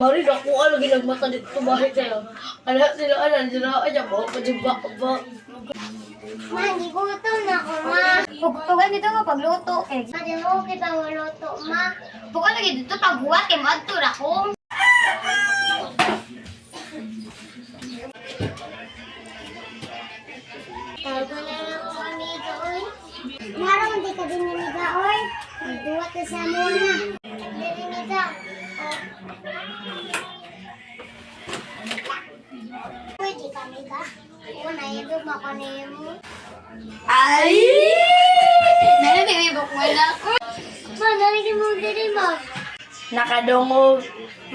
Hari na ko lagi nagmata dito bahay sila. Anak sila aja bawa kejebak ba. Ma, hindi gutom na ako, ma. Tugan dito nga pagluto eh. Madi mo kita maluto, ma. Tugan lagi dito pagbuhat kay madto ra ko. Tago na lang ako, amiga, oy. Narang di ka din nimiga, oy. Magduwat na sa muna. Hindi nimiga. Uy, di ka miga. Una, idog makanay mo. Ay! Nanatibok mo na ako. Ma, nalagyan mo diri mo. Nakadungog.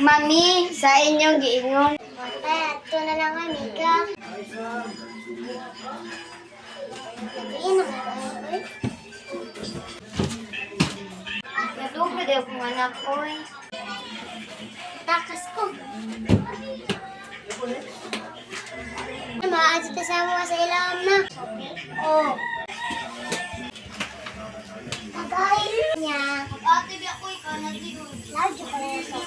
Mami, sa inyong giingon. Ay, ato na lang, amiga. Lagyan na ba, oy? Natugod ako ng anak ko eh. Takas ko. Maaadyo ka sa mga sa ilam na. Oh. Tagay niya. Ate, di ako ikaw natigod. Lodge ka na sa.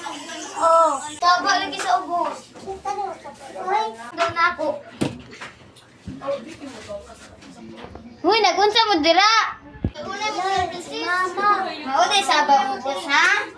Oh, taba lagi sa ubos. Kita na sa pagkaway. Doon na ako. Huy, nagunsa mo dira. Mama. Mao day sa ubos ha?